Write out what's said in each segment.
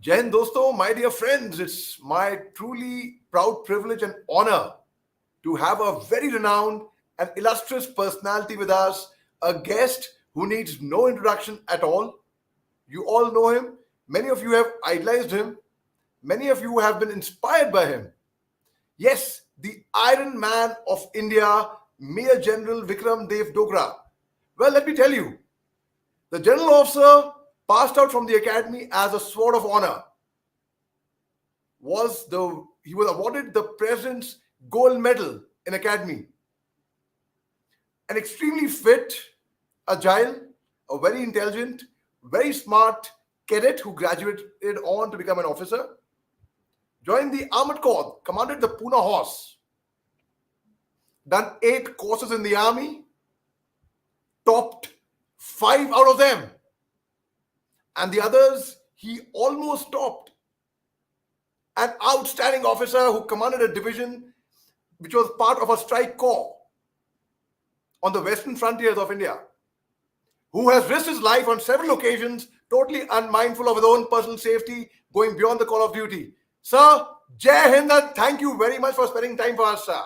Jai Hind, dosto, my dear friends, it's my truly proud privilege and honor to have a very renowned and illustrious personality with us, a guest who needs no introduction at all. You all know him. Many of you have idolized him. Many of you have been inspired by him. Yes, the Iron Man of India, Major General Vikram Dev Dogra. Well, let me tell you, the general officer passed out from the academy as a sword of honor. He was awarded the President's Gold Medal in Academy. An extremely fit, agile, a very intelligent, very smart cadet who graduated on to become an officer. Joined the Armored Corps, commanded the Pune Horse. Done 8 courses in the army, topped 5 out of them. And the others, he almost topped. An outstanding officer who commanded a division which was part of a strike corps on the western frontiers of India, who has risked his life on several occasions, totally unmindful of his own personal safety, going beyond the call of duty. Sir, Jai Hind, thank you very much for spending time for us, sir.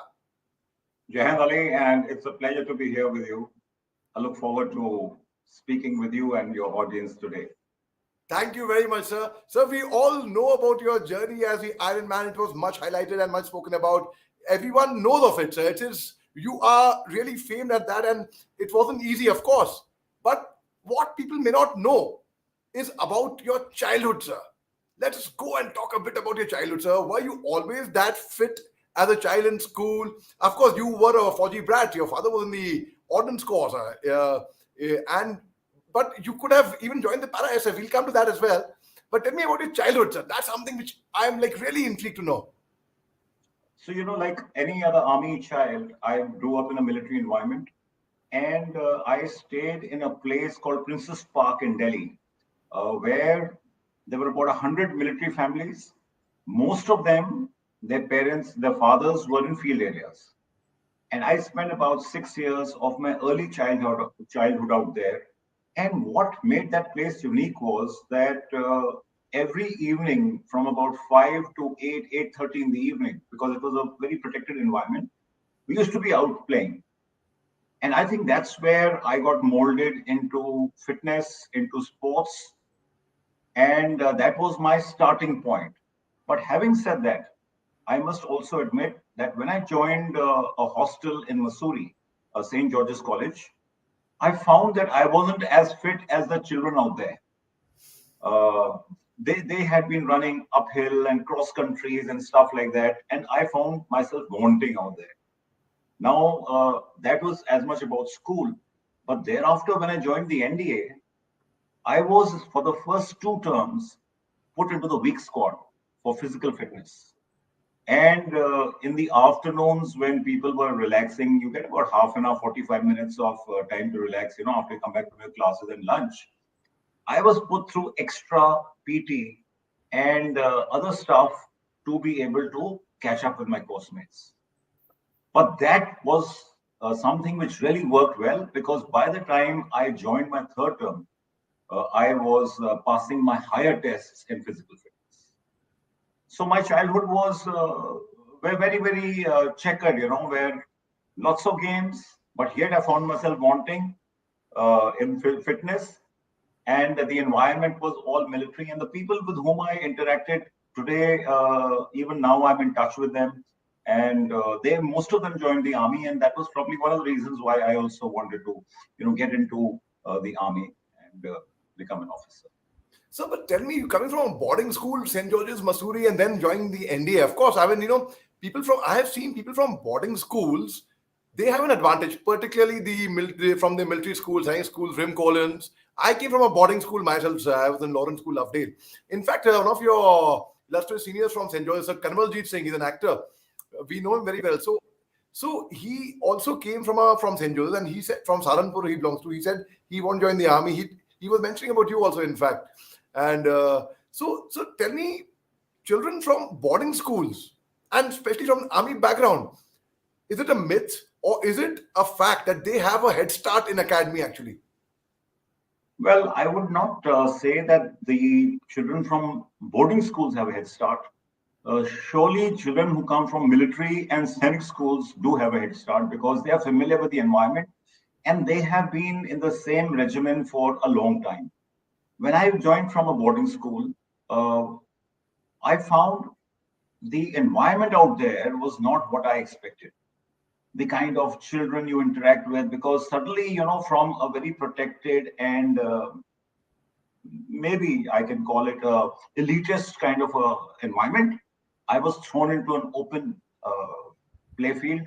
Jai Hind Ali, and it's a pleasure to be here with you. I look forward to speaking with you and your audience today. Thank you very much, sir. Sir, we all know about your journey as the Iron Man. It was much highlighted and much spoken about. Everyone knows of it, sir. You are really famed at that, and it wasn't easy, of course. But what people may not know is about your childhood, sir. Let us go and talk a bit about your childhood, sir. Were you always that fit as a child in school? Of course, you were a Fauji brat. Your father was in the Ordnance Corps, sir. But you could have even joined the Para SF. We'll come to that as well. But tell me about your childhood, sir. That's something which I'm really intrigued to know. So, like any other army child, I grew up in a military environment. And I stayed in a place called Princess Park in Delhi, where there were about 100 military families. Most of them, their fathers were in field areas. And I spent about 6 years of my early childhood out there. And what made that place unique was that every evening from about 5 to 8:30 in the evening, because it was a very protected environment, we used to be out playing. And I think that's where I got molded into fitness, into sports. And that was my starting point. But having said that, I must also admit that when I joined a hostel in Missouri, St. George's College, I found that I wasn't as fit as the children out there. They had been running uphill and cross countries and stuff like that. And I found myself wanting out there. Now, that was as much about school. But thereafter, when I joined the NDA, I was, for the first 2 terms, put into the weak squad for physical fitness. And in the afternoons, when people were relaxing, you get about half an hour, 45 minutes of time to relax, after you come back from your classes and lunch. I was put through extra PT and other stuff to be able to catch up with my course mates. But that was something which really worked well, because by the time I joined my 3rd term, I was passing my higher tests in physical fitness. So my childhood was very, very checkered, where lots of games, but yet I found myself wanting in fitness, and the environment was all military. And the people with whom I interacted today, even now I'm in touch with them. And most of them joined the army, and that was probably one of the reasons why I also wanted to, get into the army and become an officer. So, but tell me, you coming from a boarding school, St. George's, Missouri, and then joining the NDA. Of course, I have seen people from boarding schools. They have an advantage, particularly from the military schools, science schools, Rim Collins. I came from a boarding school myself, sir. I was in Lawrence School, Lovedale. In fact, one of your illustrious seniors from St. George's, Sir Kanwaljit Singh, he's an actor. We know him very well. So he also came from St. George's, and he said from Saharanpur he belongs to. He said he won't join the army. He was mentioning about you also, in fact. And so tell me, children from boarding schools, and especially from army background, is it a myth or is it a fact that they have a head start in academy actually? Well, I would not say that the children from boarding schools have a head start. Surely, children who come from military and Sainik schools do have a head start because they are familiar with the environment and they have been in the same regimen for a long time. When I joined from a boarding school, uh, I found the environment out there was not what I expected. The kind of children you interact with, because suddenly, from a very protected and maybe I can call it a elitist kind of a environment, I was thrown into an open play field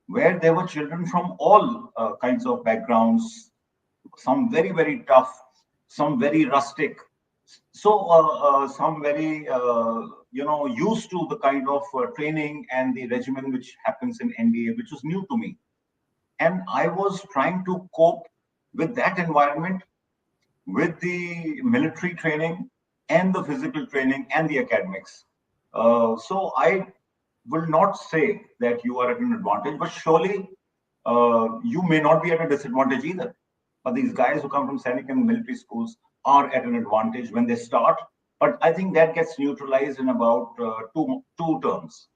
where there were children from all kinds of backgrounds, some very, very tough, some very rustic, some very, used to the kind of training and the regimen which happens in NDA, which was new to me. And I was trying to cope with that environment, with the military training and the physical training and the academics. So I will not say that you are at an advantage, but surely you may not be at a disadvantage either. But these guys who come from Sainik and military schools are at an advantage when they start. But I think that gets neutralized in about two terms.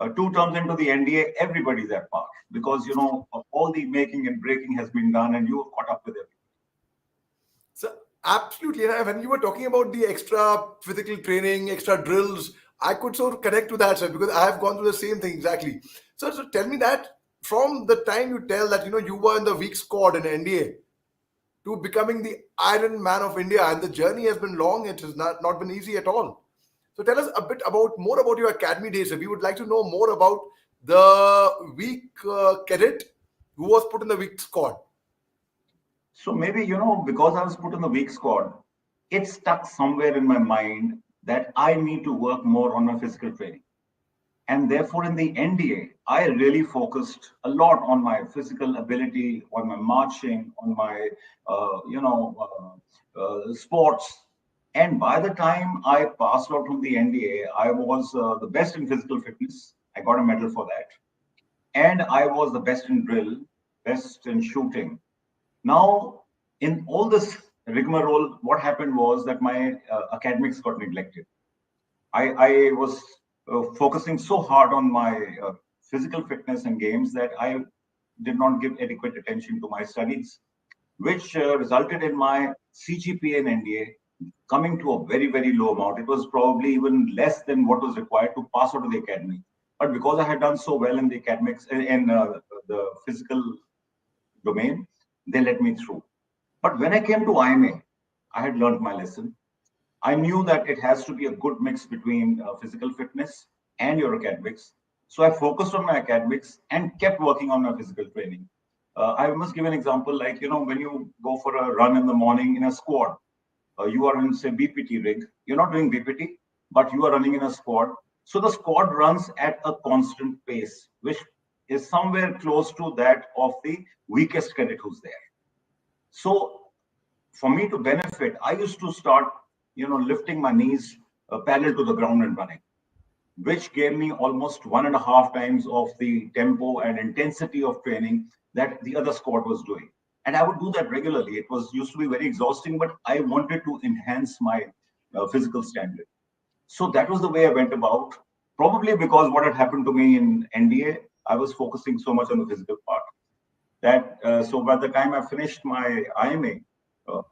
2 terms into the NDA, everybody's at par because all the making and breaking has been done, and you have caught up with it. So absolutely, and when you were talking about the extra physical training, extra drills, I could sort of connect to that, sir, because I have gone through the same thing exactly. So tell me that from the time you tell that you were in the weak squad in NDA to becoming the Iron Man of India, and the journey has been long. It has not been easy at all. So tell us a bit about more about your academy days. Sir. We would like to know more about the weak cadet who was put in the weak squad. So maybe, because I was put in the weak squad, it stuck somewhere in my mind that I need to work more on my physical training. And therefore, in the NDA, I really focused a lot on my physical ability, on my marching, on my, sports. And by the time I passed out from the NDA, I was the best in physical fitness. I got a medal for that. And I was the best in drill, best in shooting. Now, in all this rigmarole, what happened was that my academics got neglected. I was focusing so hard on my physical fitness and games that I did not give adequate attention to my studies, which resulted in my CGPA in NDA coming to a very, very low amount. It was probably even less than what was required to pass out of the academy. But because I had done so well in the academics, in the physical domain, they let me through. But when I came to IMA, I had learned my lesson. I knew that it has to be a good mix between physical fitness and your academics. So I focused on my academics and kept working on my physical training. I must give an example like, when you go for a run in the morning in a squad, you are in, say, BPT rig. You're not doing BPT, but you are running in a squad. So the squad runs at a constant pace, which is somewhere close to that of the weakest cadet who's there. So for me to benefit, I used to start, lifting my knees parallel to the ground and running, which gave me almost 1.5 times of the tempo and intensity of training that the other squad was doing. And I would do that regularly. It was used to be very exhausting, but I wanted to enhance my physical standard. So that was the way I went about. Probably because what had happened to me in NDA, I was focusing so much on the physical part that so by the time I finished my IMA,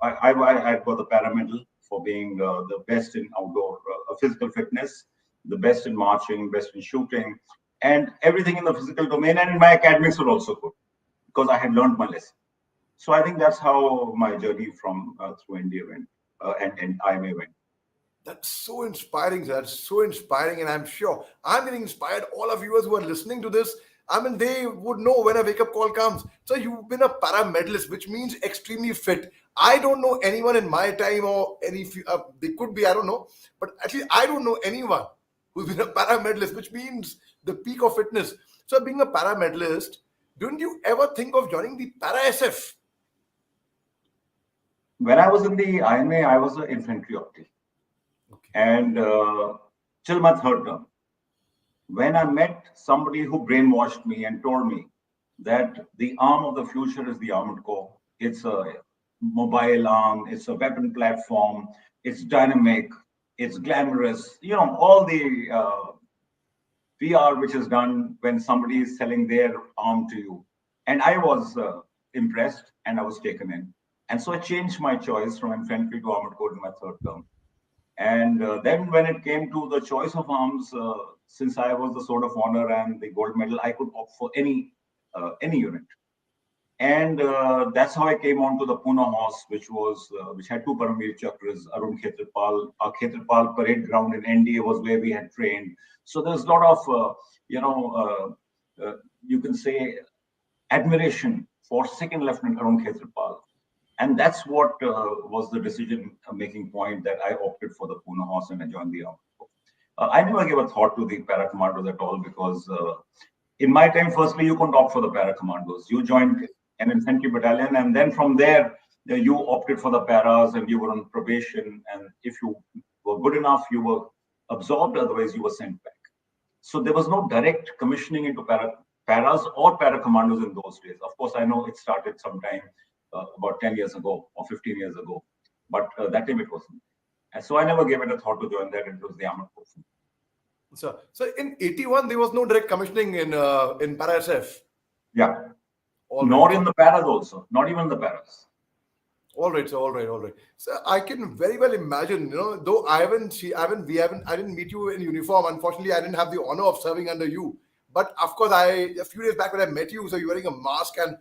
I had got the paramedal for being the best in outdoor physical fitness, the best in marching, best in shooting, and everything in the physical domain. And my academics were also good because I had learned my lesson. So I think that's how my journey from through India went and IMA went. That's so inspiring, sir. That's so inspiring, and I'm sure I'm getting inspired. All of viewers who are listening to this, I mean, they would know when a wake up call comes. So you've been a para medalist, which means extremely fit. I don't know anyone in my time or they could be, I don't know, but at least I don't know anyone who's been a para medalist, which means the peak of fitness. So being a para medalist, don't you ever think of joining the para SF? When I was in the IMA, I was an infantry optic, Okay. and till my third term. When I met somebody who brainwashed me and told me that the arm of the future is the armored corps, it's a mobile arm, it's a weapon platform, it's dynamic, it's glamorous, all the PR which is done when somebody is selling their arm to you. And I was impressed and I was taken in. And so I changed my choice from infantry to armored corps in my third term. And then when it came to the choice of arms, since I was the sword of honor and the gold medal, I could opt for any unit. And that's how I came on to the Pune horse, which had two Paramveer Chakras, Arun Khetrapal. Our Khetrapal parade ground in NDA was where we had trained. So there's a lot of, you can say, admiration for Second Lieutenant Arun Khetrapal. And that's what was the decision-making point that I opted for the Pune horse and I joined the army. I never gave a thought to the para commandos at all because in my time, firstly, you couldn't opt for the para commandos. You joined an infantry battalion, and then from there, you opted for the paras and you were on probation. And if you were good enough, you were absorbed, otherwise you were sent back. So there was no direct commissioning into paras or para commandos in those days. Of course, I know it started sometime about 10 years ago or 15 years ago, but that time it wasn't. And so I never gave it a thought to join that. It was the armored corps. So in 81, there was no direct commissioning in para SF. Yeah. Nor in the paras also, not even the paras. All right. So I can very well imagine, though I didn't meet you in uniform. Unfortunately, I didn't have the honor of serving under you. But of course, a few days back when I met you, so you're wearing a mask and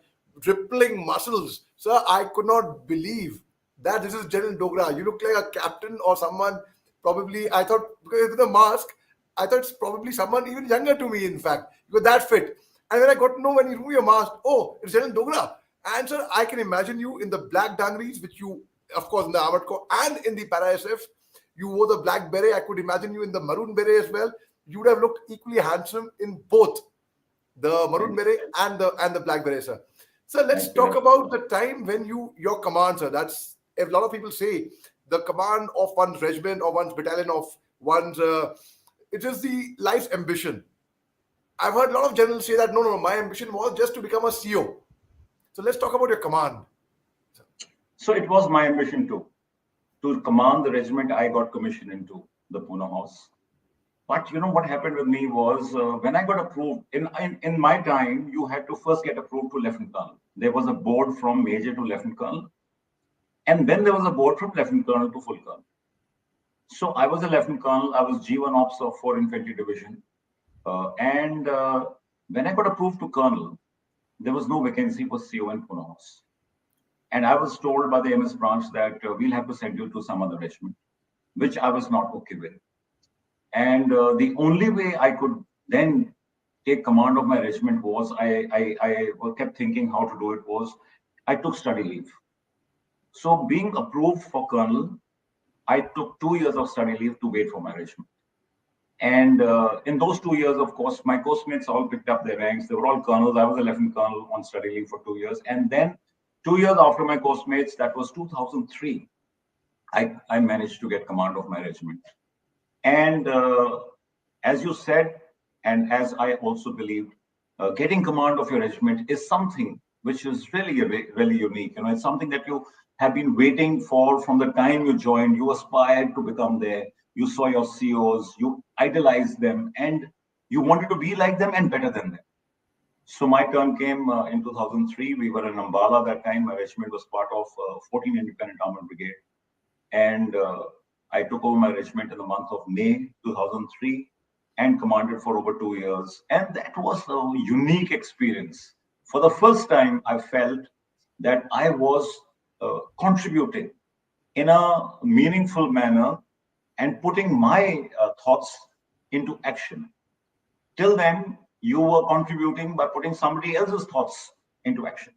rippling muscles. Sir, I could not believe that this is General Dogra. You look like a captain or someone, probably, I thought, because with a mask, I thought it's probably someone even younger to me, in fact. You were that fit. And when I got to know when you remove your mask, oh, it's General Dogra. And sir, I can imagine you in the black dungarees, which you, of course, in the armored corps and in the para SF. You wore the black beret. I could imagine you in the maroon beret as well. You would have looked equally handsome in both the maroon beret and the black beret, sir. So let's talk about the time when your command, sir. That's, a lot of people say, the command of one's regiment or one's battalion of one's, it is the life's ambition. I've heard a lot of generals say that, no, my ambition was just to become a CO. So let's talk about your command. So it was my ambition too, to command the regiment I got commissioned into, the Pune horse. But what happened with me was when I got approved, in my time, you had to first get approved to Lieutenant Colonel. There was a board from Major to Lieutenant Colonel. And then there was a board from Lieutenant Colonel to Full Colonel. So I was a Lieutenant Colonel. I was G1 Ops of 4 Infantry Division. And when I got approved to Colonel, there was no vacancy for CO in Pune horse. And I was told by the MS branch that we'll have to send you to some other regiment, which I was not okay with. And the only way I could then take command of my regiment was, I kept thinking how to do it was, I took study leave. So being approved for Colonel, I took 2 years of study leave to wait for my regiment. And in those 2 years, of course, my coursemate all picked up their ranks. They were all colonels. I was a lieutenant colonel on study leave for 2 years. And then 2 years after my course-mates, that was 2003, I managed to get command of my regiment. And as you said, and as I also believed, getting command of your regiment is something which is really, really unique. It's something that you have been waiting for from the time you joined. You aspired to become there. You saw your COs, you idolized them, and you wanted to be like them and better than them. So my turn came in 2003. We were in Ambala that time. My regiment was part of 14 Independent Armored Brigade. And I took over my regiment in the month of May 2003 and commanded for over 2 years. And that was a unique experience. For the first time, I felt that I was contributing in a meaningful manner and putting my thoughts into action. Till then, you were contributing by putting somebody else's thoughts into action.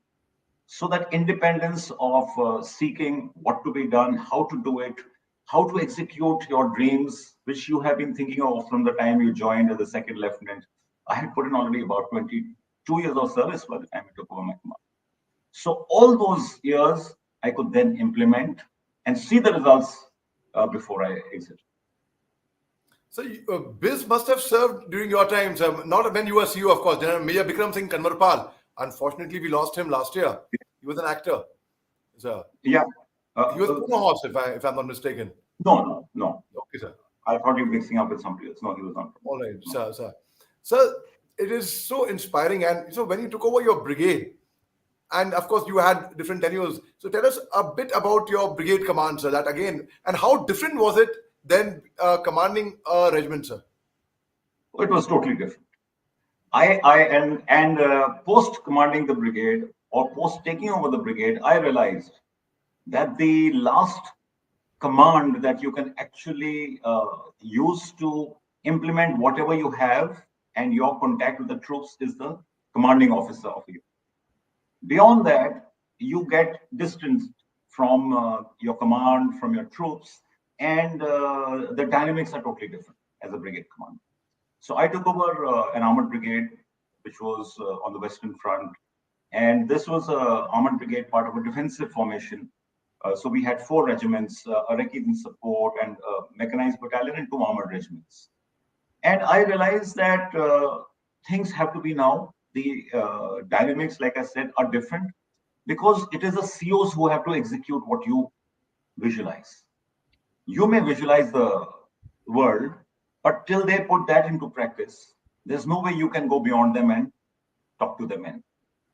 So that independence of seeking what to be done, how to do it, how to execute your dreams, which you have been thinking of from the time you joined as a second lieutenant. I had put in already about 22 years of service by the time I took over my command. So all those years, I could then implement and see the results before I exit. So Biz must have served during your times, not when you were CEO, of course. Major Vikram Singh Kanwarpal. Unfortunately, we lost him last year. He was an actor. sir. Yeah. He was Pune horse, if I'm not mistaken. No, no, no. Okay, sir. I thought you were mixing up with somebody else. No, he was not from All there. right, No. sir. It is so inspiring. And so when you took over your brigade, and of course you had different tenures. So tell us a bit about your brigade command, sir. That again, and how different was it than commanding a regiment, sir? It was totally different. Post commanding the brigade or post taking over the brigade, I realized that the last command that you can actually use to implement whatever you have and your contact with the troops is the commanding officer of you. Beyond that, you get distanced from your command, from your troops, and the dynamics are totally different as a brigade commander. So I took over an armored brigade, which was on the Western Front. And this was a armored brigade, part of a defensive formation. So we had 4 regiments, a recce support, and a mechanized battalion, and 2 armored regiments. And I realized that things have to be now. The dynamics, like I said, are different because it is the COs who have to execute what you visualize. You may visualize the world, but till they put that into practice, there's no way you can go beyond them and talk to them in.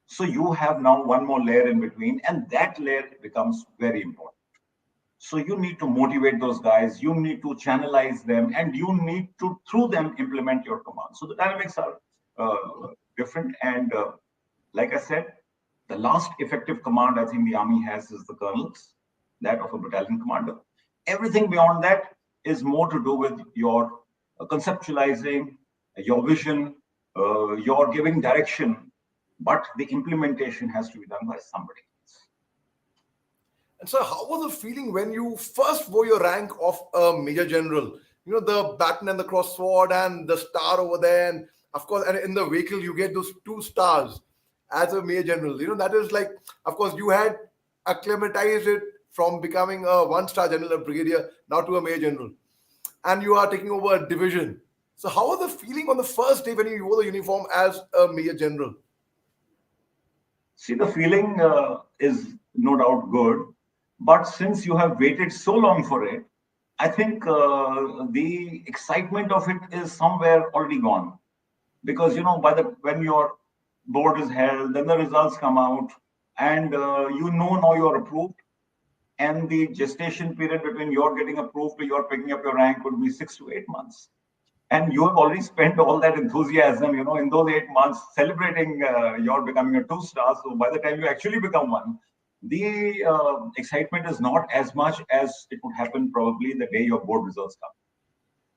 So you have now one more layer in between, and that layer becomes very important. So you need to motivate those guys, you need to channelize them, and you need to, through them, implement your command. So the dynamics are different. And like I said, the last effective command I think the army has is the colonel's, that of a battalion commander. Everything beyond that is more to do with your conceptualizing, your vision, your giving direction, but the implementation has to be done by somebody else. And so, how was the feeling when you first wore your rank of a major general? You know, the baton and the cross sword and the star over there, and of course, and in the vehicle you get those 2 stars as a major general. You know, that is like, of course, you had acclimatized it from becoming a 1-star general, a brigadier, now to a major general, and you are taking over a division. So, how was the feeling on the first day when you wore the uniform as a major general? See, the feeling is no doubt good, but since you have waited so long for it, I think the excitement of it is somewhere already gone. Because by the when your board is held, then the results come out, and now you're approved, and the gestation period between your getting approved to your picking up your rank would be 6 to 8 months. And you have already spent all that enthusiasm, in those 8 months celebrating your becoming a 2-star. So by the time you actually become one, the excitement is not as much as it would happen probably the day your board results come.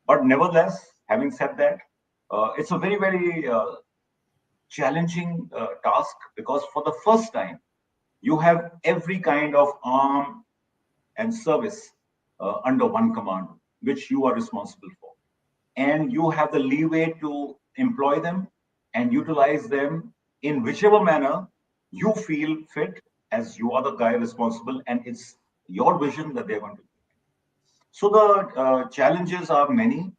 But nevertheless, having said that, it's a very, very challenging task, because for the first time, you have every kind of arm and service under one command, which you are responsible for. And you have the leeway to employ them and utilize them in whichever manner you feel fit, as you are the guy responsible, and it's your vision that they're going to do. So the challenges are many.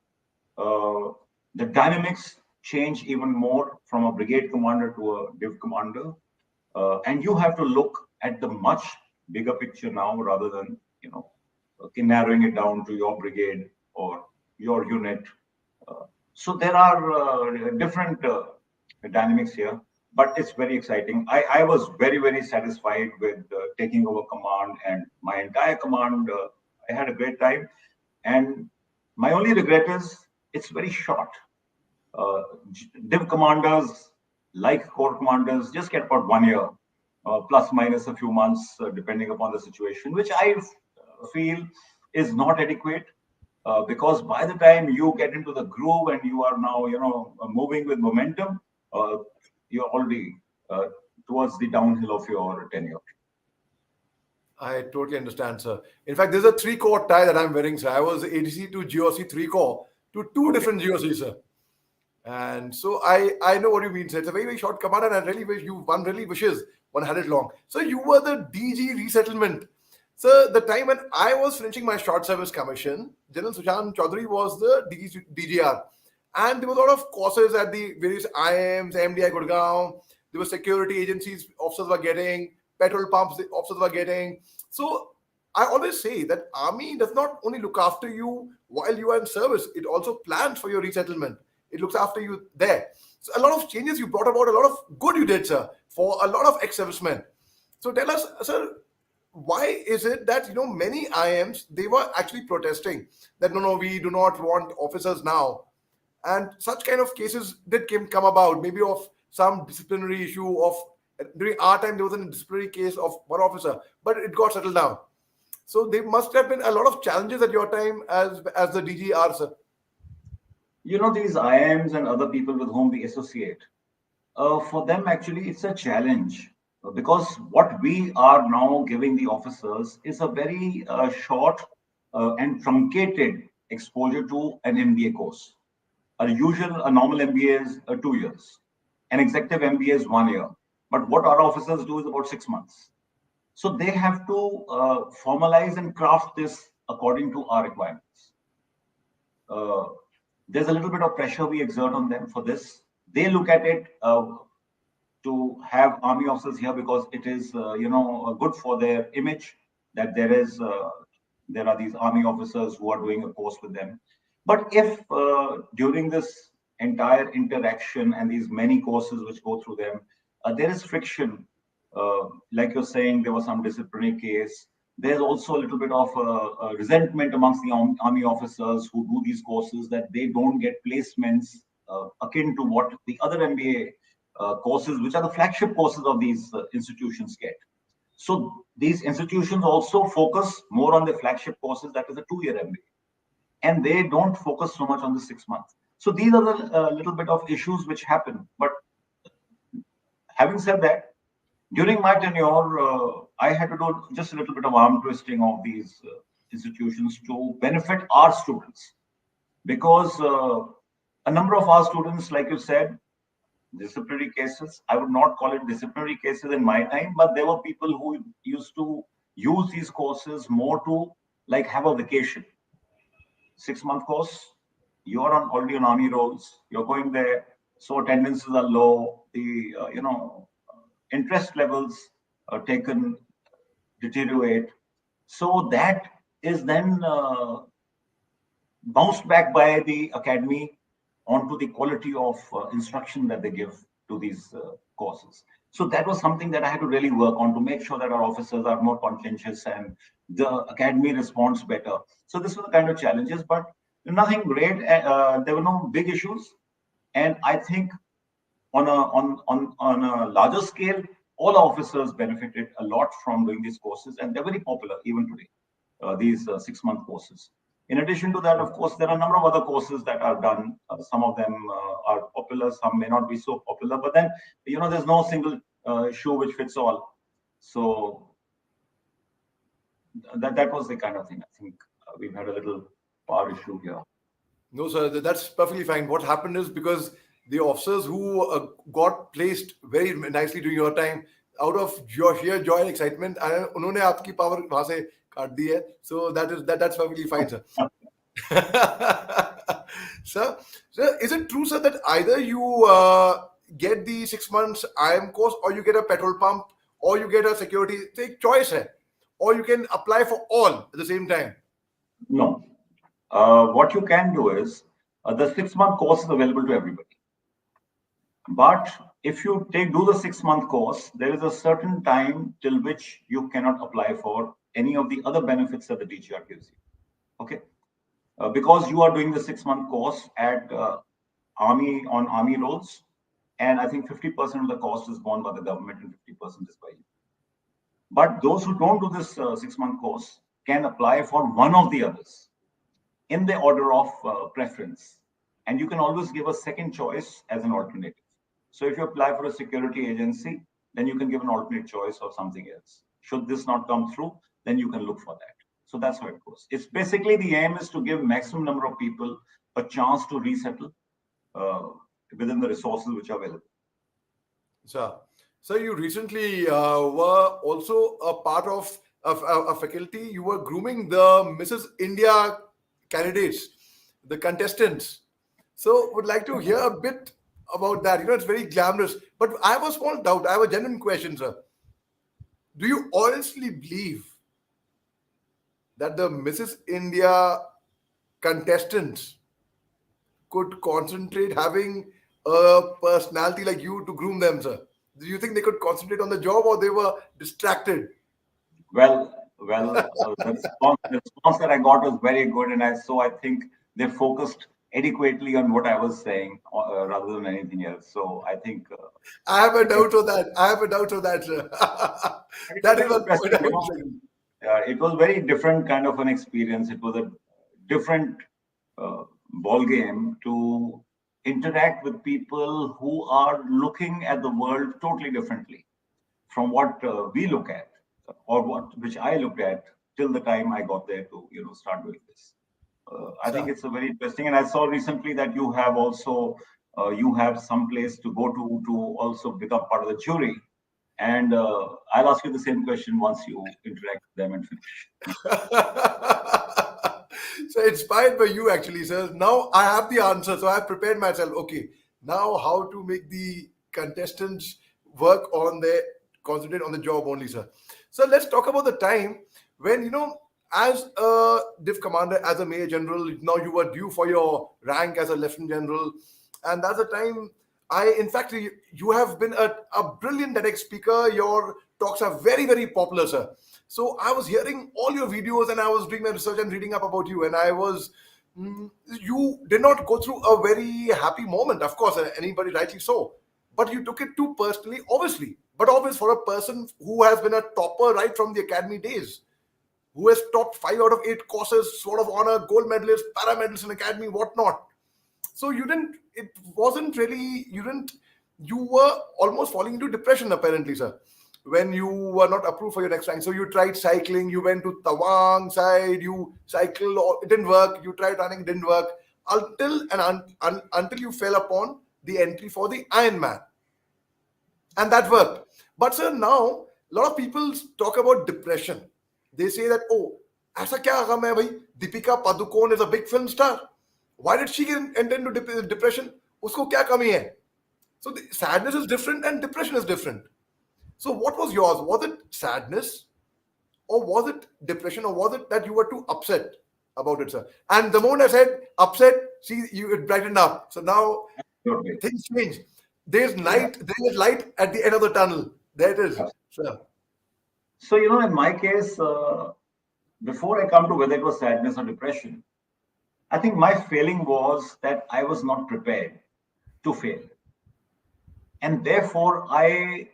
The dynamics change even more from a brigade commander to a div commander. And you have to look at the much bigger picture now, rather than, narrowing it down to your brigade or your unit. So there are different dynamics here, but it's very exciting. I was very, very satisfied with taking over command, and my entire command. I had a great time. And my only regret is it's very short. Uh, Div commanders, like corps commanders, just get about 1 year, plus minus a few months, depending upon the situation, which I feel is not adequate. Because by the time you get into the groove and you are now, moving with momentum, you're already towards the downhill of your tenure. I totally understand, sir. In fact, there's a 3-corps tie that I'm wearing, sir. I was ADC to GOC 3-corps to 2 Okay. different GOCs, sir. And so I know what you mean, sir. It's a very, very short command, and I really wish one really wishes one had it long. So you were the DG resettlement. So the time when I was finishing my short service commission, General Sushant Chaudhary was the DGR. And there was a lot of courses at the various IMs, MDI Gurgaon. There were security agencies officers were getting. petrol pumps the officers were getting. So I always say that army does not only look after you while you are in service, it also plans for your resettlement. It looks after you there. So a lot of changes you brought about, a lot of good you did, sir, for a lot of ex-servicemen. So tell us, sir, why is it that many IMs, they were actually protesting that no, we do not want officers now, and such kind of cases did come about, maybe of some disciplinary issue of during our time there was a disciplinary case of one officer, but it got settled down. So there must have been a lot of challenges at your time as the DGR, sir. These IMs and other people with whom we associate, for them actually it's a challenge, because what we are now giving the officers is a very short and truncated exposure to an MBA course. A normal MBA is 2 years, an executive MBA is 1 year, but what our officers do is about 6 months. So they have to formalize and craft this according to our requirements. Uh, there's a little bit of pressure we exert on them for this. They look at it to have army officers here because it is, good for their image that there are these army officers who are doing a course with them. But if during this entire interaction and these many courses which go through them, there is friction, like you're saying, there was some disciplinary case. There's also a little bit of resentment amongst the army officers who do these courses that they don't get placements akin to what the other MBA courses, which are the flagship courses of these institutions, get. So these institutions also focus more on the flagship courses, that is a 2 year MBA, and they don't focus so much on the 6 months. So these are the little bit of issues which happen. But having said that, during my tenure, I had to do just a little bit of arm twisting of these institutions to benefit our students, because a number of our students, like you said, disciplinary cases. I would not call it disciplinary cases in my time, but there were people who used to use these courses more to like have a vacation. 6 month course, you're already on army rolls, you're going there, so attendances are low, the interest levels are taken deteriorate. So that is then bounced back by the academy onto the quality of instruction that they give to these courses. So that was something that I had to really work on to make sure that our officers are more conscientious and the academy responds better. So this was the kind of challenges, but nothing great. There were no big issues, and I think on a larger scale, all officers benefited a lot from doing these courses, and they're very popular even today. These 6 month courses. In addition to that, of course, there are a number of other courses that are done. Some of them are popular, some may not be so popular, but then, there's no single shoe which fits all. So that was the kind of thing. I think we've had a little power issue here. No, sir, that's perfectly fine. What happened is because the officers who got placed very nicely during your time, out of your sheer joy and excitement, उन्होंने आपकी power वहां से काट दी है. So that's perfectly fine, sir. Sir, is it true, sir, that either you get the 6 months IM course, or you get a petrol pump, or you get a security? Take choice, hai, or you can apply for all at the same time? No. What you can do is the 6 month course is available to everybody. But if you do the 6 month course, there is a certain time till which you cannot apply for any of the other benefits that the DGR gives you. Okay, because you are doing the 6 month course at army rolls, and I think 50% of the cost is borne by the government and 50% is by you. But those who don't do this 6 month course can apply for one of the others in the order of preference, and you can always give a second choice as an alternative. So if you apply for a security agency, then you can give an alternate choice of something else. Should this not come through, then you can look for that. So that's how it goes. It's basically, the aim is to give maximum number of people a chance to resettle within the resources which are available. So you recently were also a part of a faculty. You were grooming the Mrs. India candidates, the contestants. So would like to hear a bit about that. It's very glamorous. But I have a small doubt. I have a genuine question, sir. Do you honestly believe that the Mrs. India contestants could concentrate having a personality like you to groom them, sir? Do you think they could concentrate on the job or they were distracted? The response that I got was very good, and I think they focused adequately on what I was saying rather than anything else. So I think I have a it was doubt of that. I have a doubt of that, sir. it was That is very one point interesting. I would say. It was very different kind of an experience. It was a different uh, ball game to interact with people who are looking at the world totally differently from what we look at, or what which I looked at till the time I got there to start doing this. I think Sir. it's a very interesting, and I saw recently that you have also you have some place to go to also become part of the jury. And I'll ask you the same question once you interact with them and finish. So inspired by you actually, sir. Now I have the answer. So I've prepared myself. Okay. Now how to make the contestants work on their concentrate on the job only, sir. So let's talk about the time when as a div commander, as a major general, now you were due for your rank as a lieutenant general, and that's the time in fact, you have been a brilliant TEDx speaker. Your talks are very, very popular, sir. So I was hearing all your videos and I was doing my research and reading up about you. And you did not go through a very happy moment, of course, anybody rightly so. But you took it too personally, obviously. But always for a person who has been a topper right from the academy days, who has topped 5 out of 8 courses, sort of honor, gold medalist, para medalist in academy, whatnot. So it wasn't really, you were almost falling into depression apparently, sir, when you were not approved for your next rank. So you tried cycling, you went to Tawang side, you cycled, or it didn't work, you tried running, didn't work, until you fell upon the entry for the Ironman. And that worked. But sir, now a lot of people talk about depression. They say that, oh, ऐसा क्या गम है भाई? Deepika Padukone is a big film star. Why did she get enter into depression? उसको क्या कमी है? So the sadness is different and depression is different. So what was yours? Was it sadness, or was it depression, or was it that you were too upset about it, sir? And the moment I said upset, see, you it brightened up. So now Absolutely. things change. There's Yeah. light. There is light at the end of the tunnel. There it is, sir. So, in my case, before I come to whether it was sadness or depression, I think my failing was that I was not prepared to fail. And therefore, I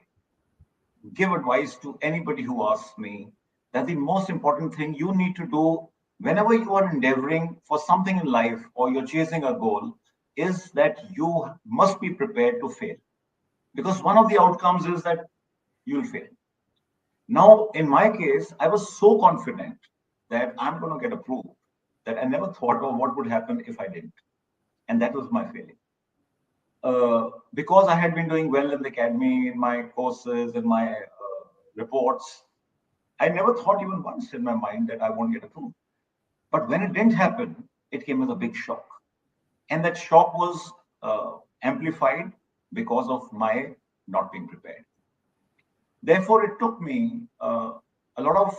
give advice to anybody who asks me that the most important thing you need to do whenever you are endeavoring for something in life or you're chasing a goal is that you must be prepared to fail. Because one of the outcomes is that you'll fail. Now, in my case, I was so confident that I'm going to get approved that I never thought of what would happen if I didn't. And that was my failing. Because I had been doing well in the academy, in my courses, in my reports, I never thought even once in my mind that I won't get approved. But when it didn't happen, it came as a big shock. And that shock was amplified because of my not being prepared. Therefore, it took me a lot of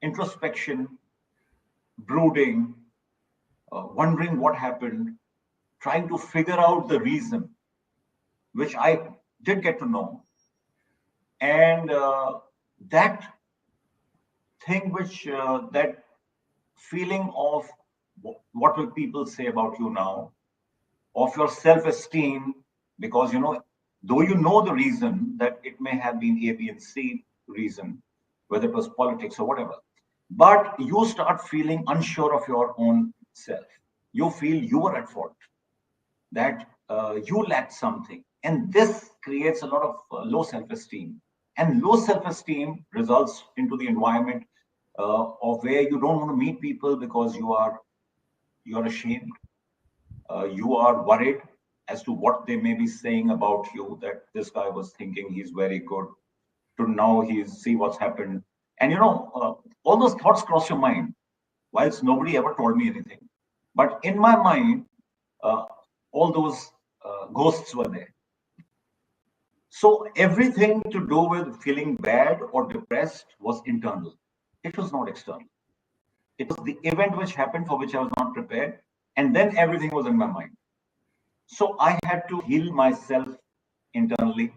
introspection, brooding, wondering what happened, trying to figure out the reason, which I did get to know. And that thing, that feeling of what will people say about you now, of your self esteem, because, though you know the reason that it may have been A, B, and C reason, whether it was politics or whatever, but you start feeling unsure of your own self. You feel you were at fault, that you lacked something. And this creates a lot of low self-esteem. And low self-esteem results into the environment of where you don't want to meet people because you're ashamed. You are worried as to what they may be saying about you, that this guy was thinking he's very good, to now he's see what's happened. And all those thoughts cross your mind, whilst nobody ever told me anything. But in my mind, uh, all those ghosts were there. So everything to do with feeling bad or depressed was internal. It was not external. It was the event which happened for which I was not prepared. And then everything was in my mind. So I had to heal myself internally.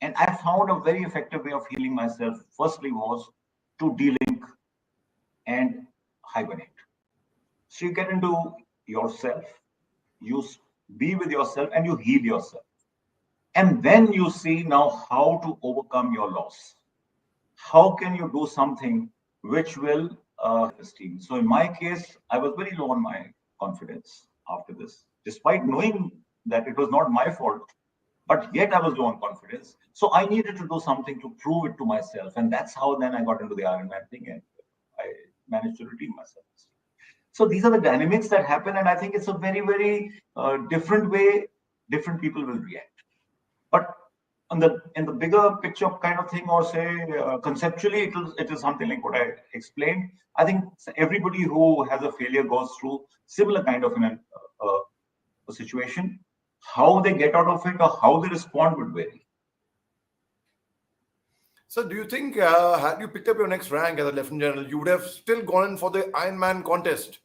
And I found a very effective way of healing myself. Firstly, was to de-link and hibernate. So you get into yourself, you be with yourself, and you heal yourself. And then you see now how to overcome your loss. How can you do something which will esteem? So in my case, I was very low on my confidence after this, despite knowing that it was not my fault, but yet I was low on confidence. So I needed to do something to prove it to myself, and that's how then I got into the Ironman thing, and I managed to redeem myself. So these are the dynamics that happen, and I think it's a very, very different way different people will react. But on the in the bigger picture kind of thing, or say conceptually, it is something like what I explained. I think everybody who has a failure goes through similar kind of a situation. How they get out of it or how they respond would vary. So, do you think had you picked up your next rank as a lieutenant general, you would have still gone in for the Ironman contest?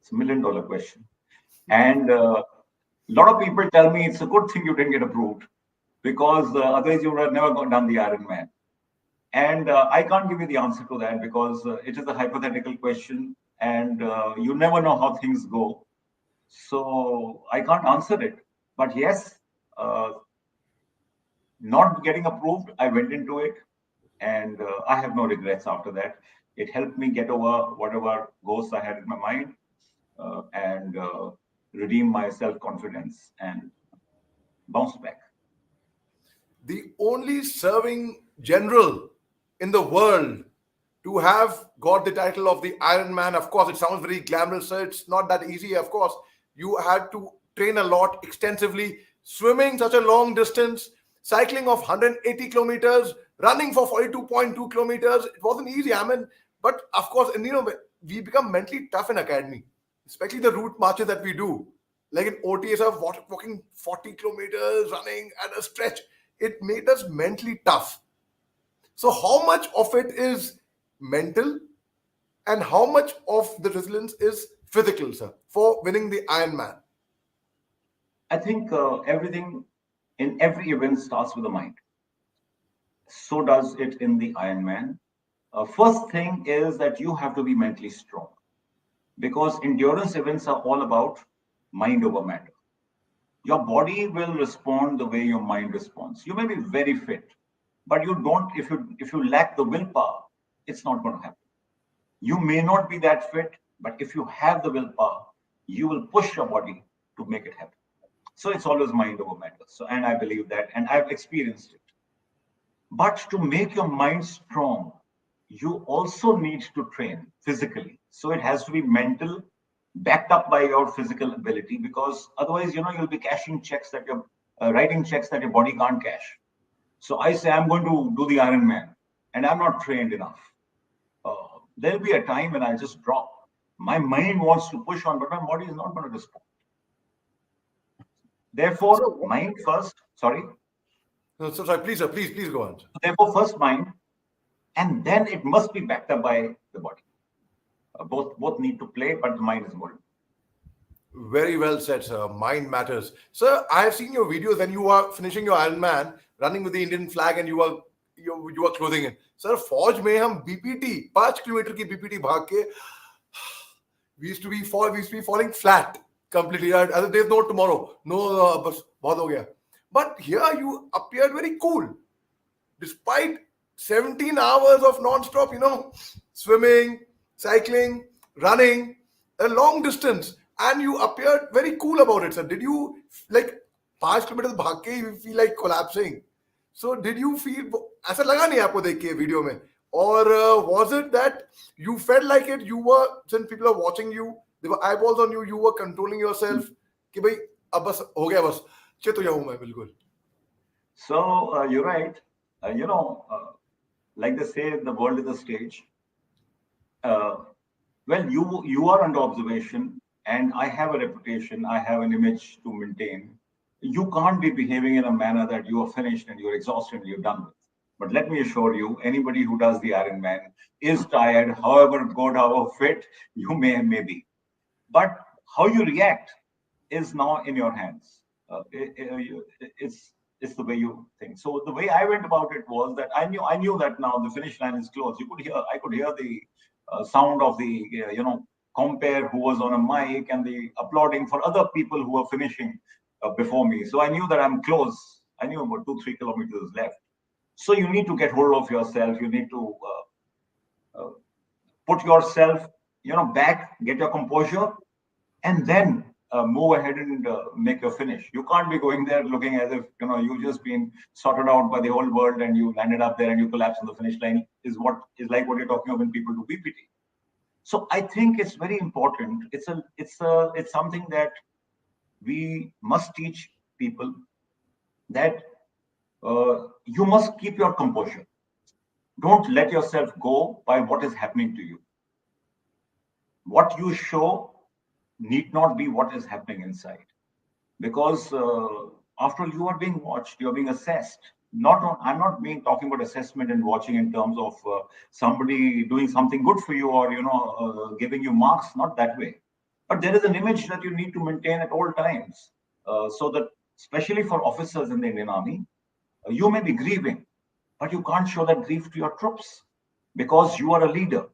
It's $1 million question, and a lot of people tell me it's a good thing you didn't get approved because otherwise you would have never gone done the Ironman. And I can't give you the answer to that because it is a hypothetical question and you never know how things go. So I can't answer it. But yes, not getting approved, I went into it and I have no regrets after that. It helped me get over whatever ghosts I had in my mind and redeem my self confidence and bounce back. The only serving general in the world to have got the title of the Iron Man. Of course, it sounds very glamorous, so it's not that easy. Of course, you had to train a lot extensively, swimming such a long distance, cycling of 180 kilometers, running for 42.2 kilometers. It wasn't easy. I mean, but of course, and we become mentally tough in academy, especially the route marches that we do. Like in OTS of walking 40 kilometers, running at a stretch. It made us mentally tough. So, how much of it is mental and how much of the resilience is physical, sir, for winning the Ironman? I think everything in every event starts with the mind. So does it in the Ironman. First thing is that you have to be mentally strong because endurance events are all about mind over matter. Your body will respond the way your mind responds. You may be very fit, but you don't. If you lack the willpower, it's not going to happen. You may not be that fit, but if you have the willpower, you will push your body to make it happen. So it's always mind over matter. So, and I believe that, and I've experienced it. But to make your mind strong, you also need to train physically. So it has to be mental, backed up by your physical ability, because otherwise, you'll be cashing checks that you're writing checks that your body can't cash. So I say I'm going to do the Ironman, and I'm not trained enough. There'll be a time when I'll just drop. My mind wants to push on, but my body is not going to respond. Therefore, So, mind first. Sorry. no, so sorry, please, sir, please go on. Therefore, first mind, and then it must be backed up by the body. Both need to play, but the mind is more. Very well said, sir. Mind matters. Sir, I have seen your videos when you are finishing your Ironman, running with the Indian flag, and you are closing it. Sir, फौज में हम BPT 5 kilometre की BPT भाग के we used to be falling flat completely. Right? As if there's no tomorrow. No, बस बहुत हो गया. But here you appeared very cool, despite 17 hours of non-stop, swimming, cycling, running, a long distance, and you appeared very cool about it, sir. Did you like 5 kilometers भाग के you feel like collapsing? So did you feel ऐसा लगा नहीं आपको देख के video में? Or was it that you felt like it? You were, since people are watching you, there were eyeballs on you. You were controlling yourself. कि भाई अब बस हो गया बस चित हो जाऊं मैं बिल्कुल. So you're right. Like they say, the world is a stage. Well, you are under observation, and I have a reputation. I have an image to maintain. you can't be behaving in a manner that you are finished and you're exhausted and you're done with. But let me assure you, anybody who does the Ironman is tired, however good, however fit you may be. But how you react is now in your hands. It's the way you think. So the way I went about it was that I knew that now the finish line is close. I could hear the sound of the compare who was on a mic and the applauding for other people who were finishing before me. So I knew that I'm close. I knew about 2-3 kilometers left. So you need to get hold of yourself. You need to put yourself back, get your composure, and then move ahead and make your finish. You can't be going there looking as if you've just been sorted out by the whole world and you landed up there and you collapse on the finish line. Is like what you're talking about when people do BPT. So I think it's very important. It's something that we must teach people, that you must keep your composure. Don't let yourself go by what is happening to you. What you show need not be what is happening inside, because after all, you are being watched, you are being assessed. I'm not being talking about assessment and watching in terms of somebody doing something good for you, or giving you marks, not that way. But there is an image that you need to maintain at all times, so that especially for officers in the Indian Army, you may be grieving, but you can't show that grief to your troops because you are a leader.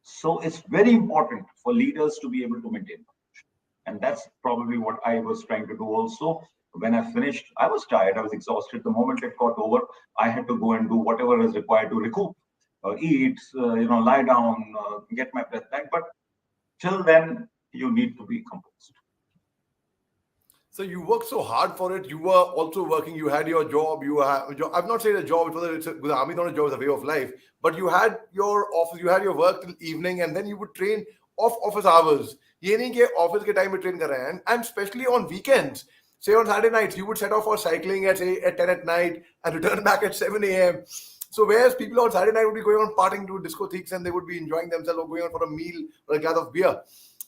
So it's very important for leaders to be able to maintain. And that's probably what I was trying to do also. When I finished, I was tired, I was exhausted. The moment it got over, I had to go and do whatever is required to recoup, eat, lie down, get my breath back. But till then, you need to be composed. So you worked so hard for it. You were also working. You had your job. You have. I'm not saying a job. Because the army not a job. It's a way of life. But you had your office. You had your work till evening, and then you would train off office hours. ये नहीं कि office के time में train कर रहे हैं. And especially on weekends. Say on Saturday nights, you would set off for cycling at say at 10 at night and return back at 7 a.m. So whereas people on Saturday night would be going on partying to discotheques and they would be enjoying themselves or going on for a meal or a glass of beer.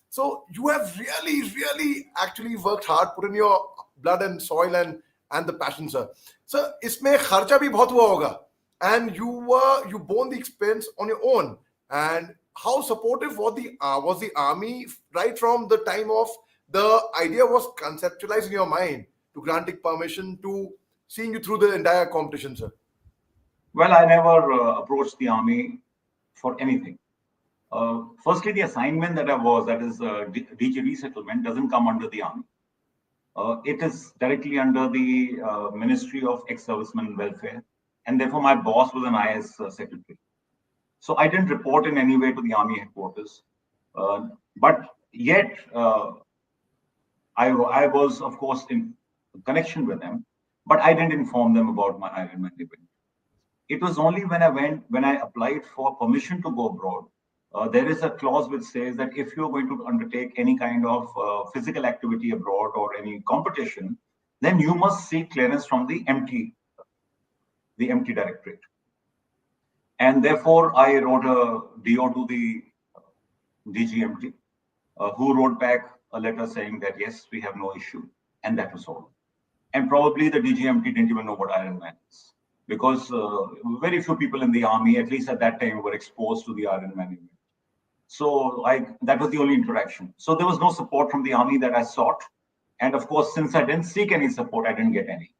So you have really, really actually worked hard, put in your blood and soil and the passion, sir. So इसमें खर्चा भी बहुत हुआ होगा, and you borne the expense on your own. And how supportive was the army right from the time of the idea was conceptualized in your mind to granting permission to seeing you through the entire competition, sir? Well, I never approached the army for anything. Firstly, the assignment that that is DG resettlement, doesn't come under the army. It is directly under the Ministry of Ex-Servicemen Welfare, and therefore my boss was an IS secretary. So I didn't report in any way to the army headquarters, but yet I was, of course, in connection with them, but I didn't inform them about my Ironman event. It was only when I applied for permission to go abroad. There is a clause which says that if you're going to undertake any kind of physical activity abroad or any competition, then you must seek clearance from the MT directorate. And therefore, I wrote a DO to the DGMT, who wrote back a letter saying that, yes, we have no issue. And that was all. And probably the DGMT didn't even know what Ironman is, because very few people in the army, at least at that time, were exposed to the Ironman event. So that was the only interaction. So there was no support from the army that I sought. And of course, since I didn't seek any support, I didn't get any.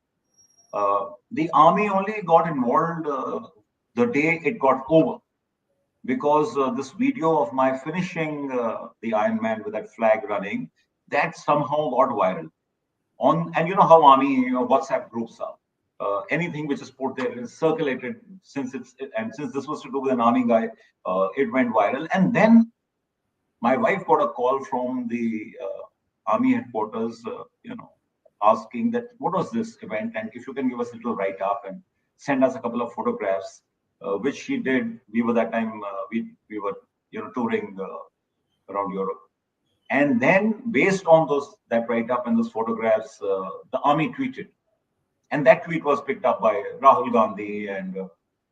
The army only got involved the day it got over, because this video of my finishing the Ironman with that flag running, that somehow got viral. And you know how army WhatsApp groups are. Anything which is put there is circulated, since this was to do with an army guy, it went viral. And then my wife got a call from the army headquarters, asking that what was this event, and if you can give us a little write up and send us a couple of photographs, which she did. We were that time we were touring around Europe. And then based on that write up and those photographs, the army tweeted. And that tweet was picked up by Rahul Gandhi and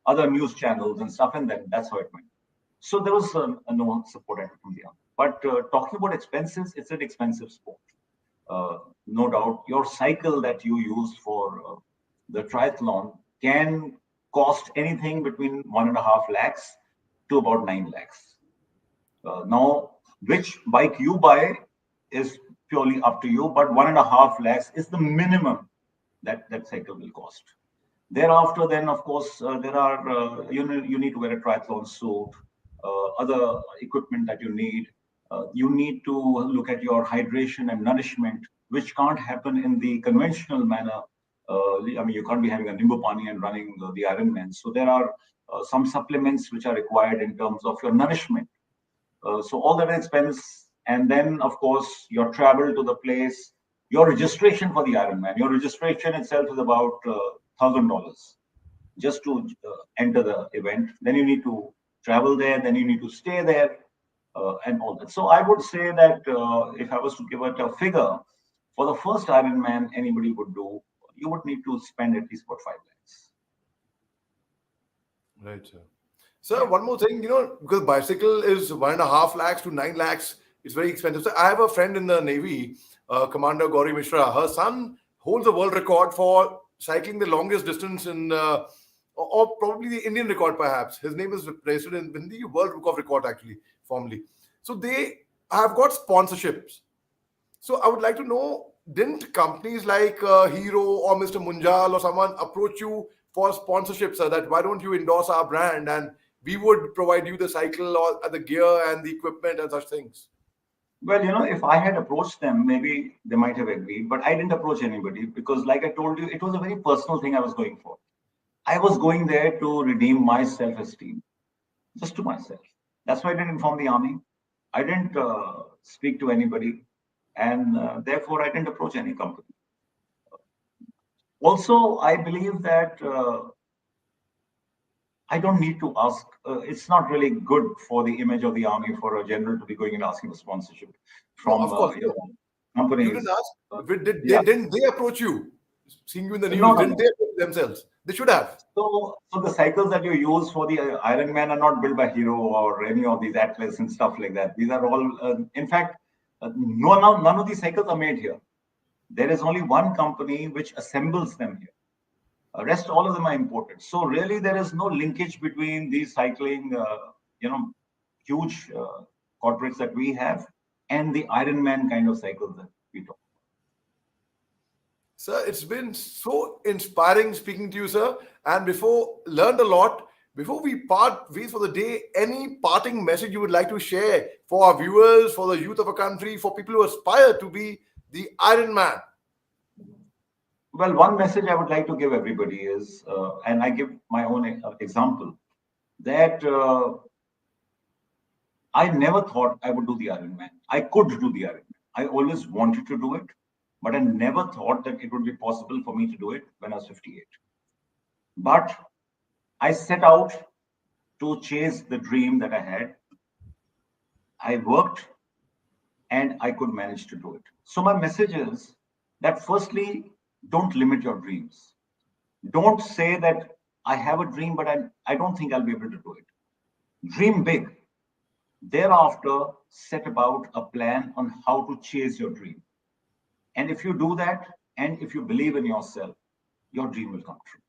other news channels and stuff, and then that's how it went. So there was no support from the army. But talking about expenses, it's an expensive sport. no doubt, your cycle that you use for the triathlon can cost anything between 1.5 lakhs to about 9 lakhs. Now, which bike you buy is purely up to you, but 1.5 lakhs is the minimum that that cycle will cost. Thereafter, then of course there are you need to wear a triathlon suit, other equipment that you need. You need to look at your hydration and nourishment, which can't happen in the conventional manner. I mean, you can't be having a nimbu pani and running the Ironman. So there are some supplements which are required in terms of your nourishment. So all that expense, and then of course your travel to the place, your registration for the Ironman. Your registration itself is about $1,000 just to enter the event. Then you need to travel there. Then you need to stay there, and all that. So I would say that if I was to give it a figure for the first Ironman anybody would do, you would need to spend at least about 5 lakhs. Right, sir. Sir, Yeah. one more thing, because bicycle is 1.5 lakhs to 9 lakhs, it's very expensive. So I have a friend in the Navy, Commander Gauri Mishra. Her son holds the world record for cycling the longest distance in, or probably the Indian record, perhaps. His name is registered in the World Book of Record, actually, formally. So they have got sponsorships. So I would like to know, didn't companies like Hero or Mr. Munjal or someone approach you for sponsorship, sir? That why don't you endorse our brand and we would provide you the cycle or the gear and the equipment and such things. Well, if I had approached them, maybe they might have agreed, but I didn't approach anybody because, like I told you, it was a very personal thing I was going for. I was going there to redeem my self esteem, just to myself. That's why I didn't inform the army. I didn't speak to anybody, and therefore I didn't approach any company. Also, I believe that I don't need to ask. It's not really good for the image of the army for a general to be going and asking for sponsorship No, from of course, no. You didn't companies. ask. Uh, Didn't they approach you? Seeing you in the No, news, no, didn't no. they approach themselves? They should have. So the cycles that you use for the Ironman are not built by Hero or any of these Atlas and stuff like that. These are all, in fact, none of these cycles are made here. There is only one company which assembles them here. Rest all of them are imported. So really, there is no linkage between these cycling, you know, huge corporates that we have and the Ironman kind of cycles that we talk. Sir, it's been so inspiring speaking to you, sir. And before learned a lot. Before we part ways for the day, any parting message you would like to share for our viewers, for the youth of a country, for people who aspire to be the Iron Man? Well, one message I would like to give everybody is, and I give my own example, that I never thought I would do the Ironman. I could do the Ironman. I always wanted to do it, but I never thought that it would be possible for me to do it when I was 58. But I set out to chase the dream that I had. I worked and I could manage to do it. So, my message is that firstly, don't limit your dreams. Don't say that I have a dream, but I don't think I'll be able to do it. Dream big. Thereafter, set about a plan on how to chase your dream. And if you do that, and if you believe in yourself, your dream will come true.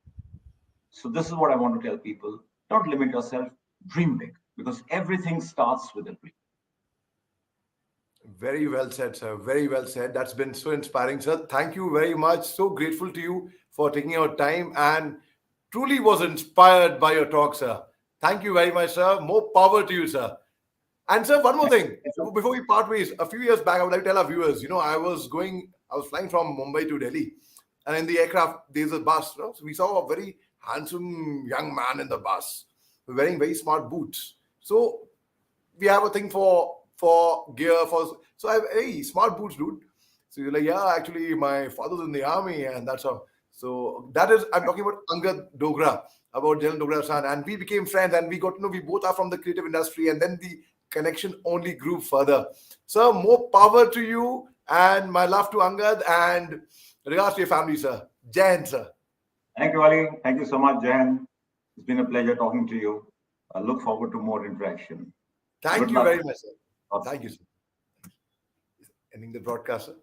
So, this is what I want to tell people. Don't limit yourself, dream big, because everything starts with a dream. Very well said, sir. Very well said. That's been so inspiring, sir. Thank you very much. So grateful to you for taking your time and truly was inspired by your talk, sir. Thank you very much, sir. More power to you, sir. And sir, one more thing. Before we part ways, a few years back, I would like to tell our viewers, I was flying from Mumbai to Delhi. And in the aircraft, there's a bus. So we saw a very handsome young man in the bus wearing very smart boots. So we have a thing for gear for so I have hey smart boots, dude. So you're like, yeah, actually my father's in the army and that's all. So that is I'm talking about Angad Dogra, about General Dogra's son, and we became friends and we got to know we both are from the creative industry, and then the connection only grew further. So more power to you and my love to Angad and regards to your family, sir. Jai Hind, sir. Thank you, Ali. Thank you so much, Jan. It's been a pleasure talking to you. I look forward to more interaction. Thank Good you luck. very much, sir. Thank you, sir. Ending the broadcast, sir.